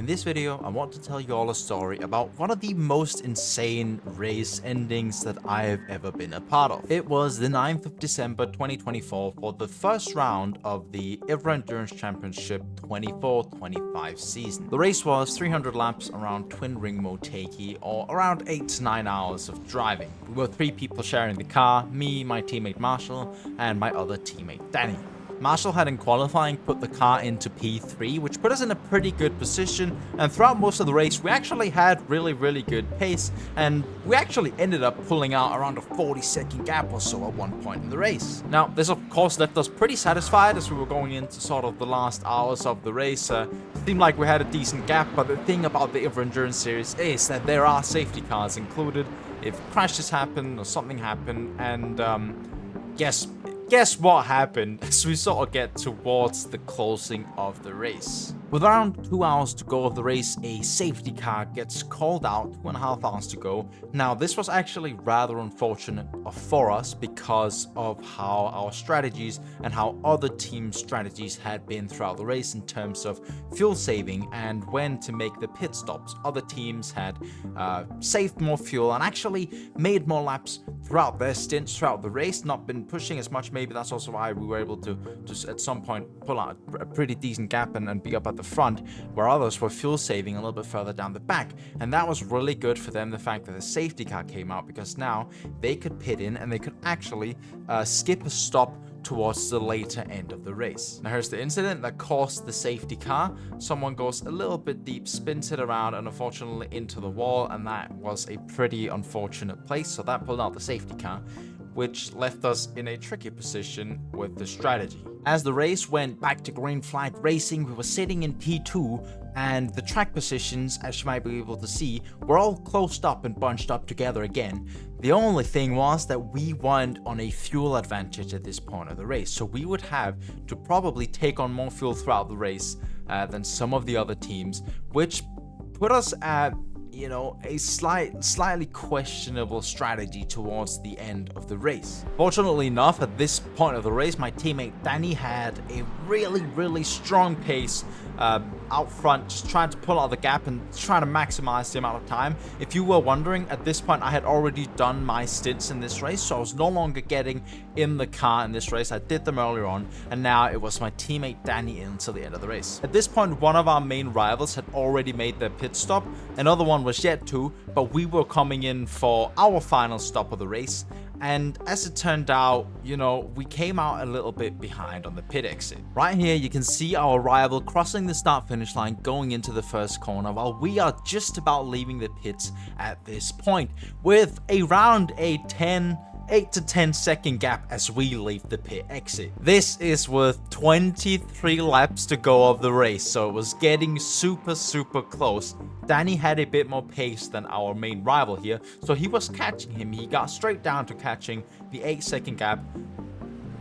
this video, I want to tell you all a story about one of the most insane race endings that I have ever been a part of. It was the 9th of December 2024 for the first round of the Ever Endurance Championship 24-25 season. The race was 300 laps around Twin Ring Motegi, or around 8 to 9 hours of driving. We were 3 people sharing the car, me, my teammate Marshall, and my other teammate Danny. Marshall had in qualifying put the car into P3, which put us in a pretty good position, and throughout most of the race we actually had really good pace, and we actually ended up pulling out around a 40-second gap or so at one point in the race. Now this of course left us pretty satisfied as we were going into sort of the last hours of the race. It seemed like we had a decent gap, but the thing about the Ever Endurance series is that there are safety cars included if crashes happen or something happened, and Guess what happened as we sort of get towards the closing of the race. With around 2 hours to go of the race, a safety car gets called out, 2.5 hours to go. Now this was actually rather unfortunate for us because of how our strategies and how other team strategies had been throughout the race in terms of fuel saving and when to make the pit stops. Other teams had saved more fuel and actually made more laps throughout their stints throughout the race, not been pushing as much. Maybe that's also why we were able to at some point pull out a pretty decent gap and be up at the front, where others were fuel saving a little bit further down the back. And that was really good for them, the fact that the safety car came out, because now they could pit in and they could actually skip a stop towards the later end of the race. Now here's the incident that caused the safety car. Someone goes a little bit deep, spins it around and unfortunately into the wall, and that was a pretty unfortunate place, so that pulled out the safety car, which left us in a tricky position with the strategy. As the race went back to green flag racing, we were sitting in P2, and the track positions, as you might be able to see, were all closed up and bunched up together again. The only thing was that we weren't on a fuel advantage at this point of the race, so we would have to probably take on more fuel throughout the race than some of the other teams, which put us at a slightly questionable strategy towards the end of the race. Fortunately enough, at this point of the race, my teammate Danny had a really strong pace out front, just trying to pull out the gap and trying to maximize the amount of time. If you were wondering, at this point I had already done my stints in this race, so I was no longer getting in the car in this race. I did them earlier on, and now it was my teammate Danny until the end of the race. At this point, one of our main rivals had already made their pit stop, another one was yet to, but we were coming in for our final stop of the race. And as it turned out, we came out a little bit behind on the pit exit. Right here, you can see our rival crossing the start-finish line going into the first corner, while we are just about leaving the pits at this point, with around a 8 to 10 second gap as we leave the pit exit. This is with 23 laps to go of the race, so it was getting super close. Danny had a bit more pace than our main rival here, so he was catching him. He got straight down to catching the 8-second gap,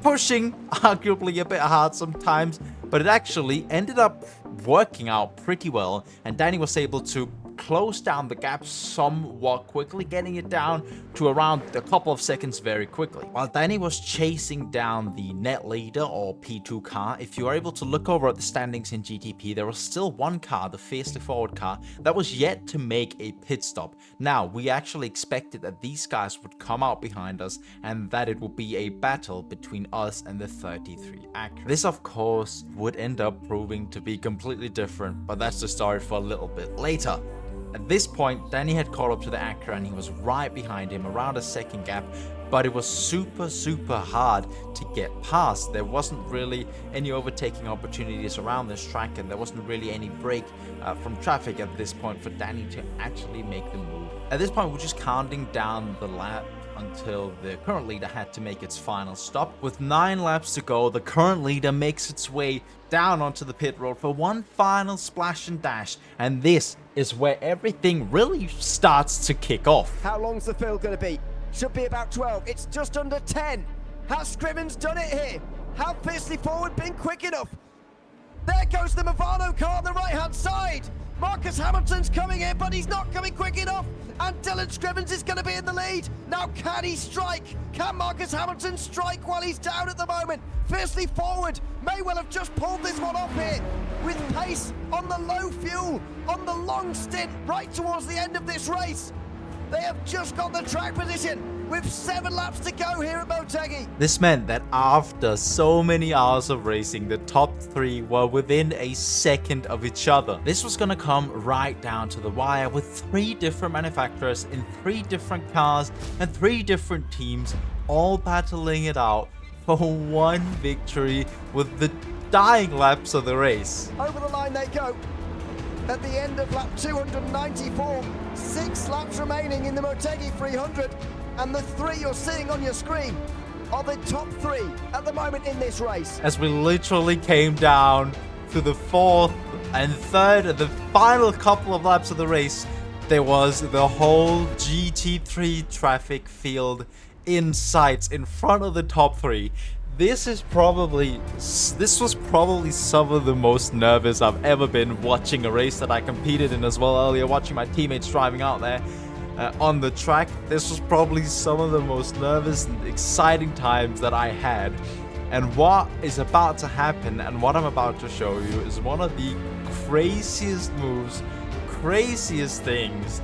pushing arguably a bit hard sometimes, but it actually ended up working out pretty well, and Danny was able to close down the gap somewhat quickly, getting it down to around a couple of seconds very quickly. While Danny was chasing down the net leader or P2 car, if you are able to look over at the standings in GTP, there was still one car, the Fiercely Forward car, that was yet to make a pit stop. Now, we actually expected that these guys would come out behind us and that it would be a battle between us and the 33 Acura. This of course would end up proving to be completely different, but that's the story for a little bit later. At this point, Danny had caught up to the Acura and he was right behind him, around a second gap, but it was super hard to get past. There wasn't really any overtaking opportunities around this track, and there wasn't really any break from traffic at this point for Danny to actually make the move. At this point, we're just counting down the lap until the current leader had to make its final stop. With 9 laps to go, the current leader makes its way down onto the pit road for one final splash and dash, and this is where everything really starts to kick off. How long's the field going to be? Should be about 12. It's just under 10. Has Scriven's done it here? Have Fiercely Forward been quick enough? There goes the Movano car on the right-hand side. Marcus Hamilton's coming in, but he's not coming quick enough. And Dylan Scrivens is going to be in the lead. Now, can he strike? Can Marcus Hamilton strike while he's down at the moment? Fiercely Forward may well have just pulled this one off here. with pace on the low fuel, on the long stint, right towards the end of this race. They have just got the track position with 7 laps to go here at Motegi. This meant that after so many hours of racing, the top 3 were within a second of each other. This was gonna come right down to the wire with 3 different manufacturers in 3 different cars and 3 different teams all battling it out for one victory with the dying laps of the race. Over the line they go. At the end of lap 294, 6 laps remaining in the Motegi 300, and the 3 you're seeing on your screen are the top 3 at the moment in this race. As we literally came down to the 4th and 3rd and the final couple of laps of the race, there was the whole GT3 traffic field in sight in front of the top 3. This was probably some of the most nervous I've ever been watching a race that I competed in as well earlier, watching my teammates driving out there on the track. This was probably some of the most nervous and exciting times that I had. And what is about to happen and what I'm about to show you is one of the craziest moves, craziest things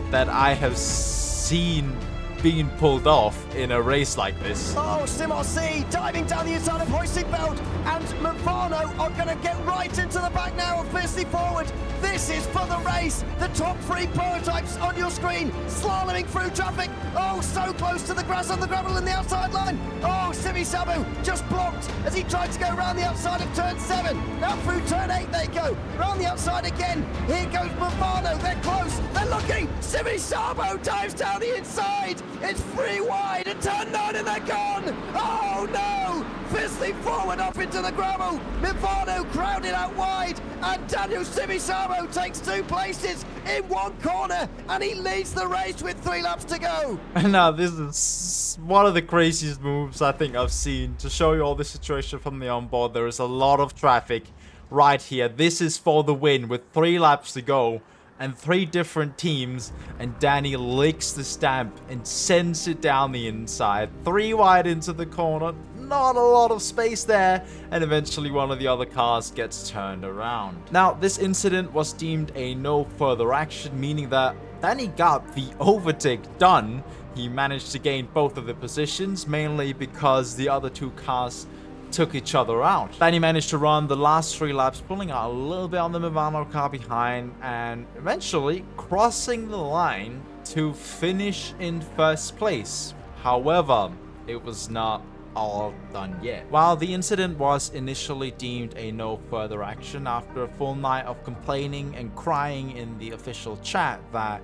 that I have seen being pulled off in a race like this. Oh, Simossi diving down the inside of hoisting belt, and Movano are going to get right into the back now and fiercely forward. This is for the race. The top 3 prototypes on your screen, slaloming through traffic. Oh, so close to the grass on the gravel in the outside line. Oh, Simi Sabu just blocked as he tried to go around the outside of turn 7. Now through turn 8 they go. Round the outside again. Here goes Movano. They're close. They're looking. Simi Sabu dives down the inside. It's 3 wide and turn 9 and they're gone. Oh no! Fiercely forward off into the gravel. Movano crowded out wide, and Daniel Simisamo takes 2 places in 1 corner, and he leads the race with 3 laps to go. And now this is one of the craziest moves I think I've seen. To show you all the situation from the onboard, there is a lot of traffic right here. This is for the win with 3 laps to go and 3 different teams, and Danny licks the stamp and sends it down the inside. 3 wide into the corner, not a lot of space there, and eventually one of the other cars gets turned around. Now, this incident was deemed a no further action, meaning that Danny got the overtake done. He managed to gain both of the positions, mainly because the other 2 cars took each other out. Danny managed to run the last 3 laps, pulling out a little bit on the Movano car behind, and eventually crossing the line to finish in 1st place. However, it was not all done yet. While the incident was initially deemed a no further action, after a full night of complaining and crying in the official chat that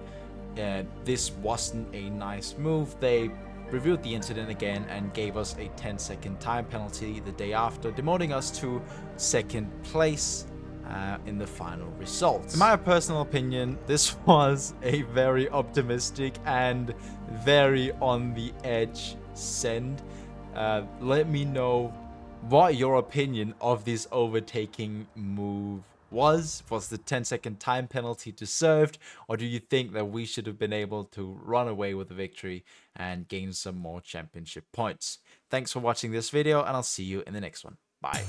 this wasn't a nice move, they reviewed the incident again and gave us a 10-second time penalty the day after, demoting us to 2nd place in the final result. In my personal opinion, this was a very optimistic and very on the edge send. Let me know what your opinion of this overtaking move was. Was the 10-second time penalty deserved, or do you think that we should have been able to run away with the victory and gain some more championship points? Thanks for watching this video, and I'll see you in the next one. Bye.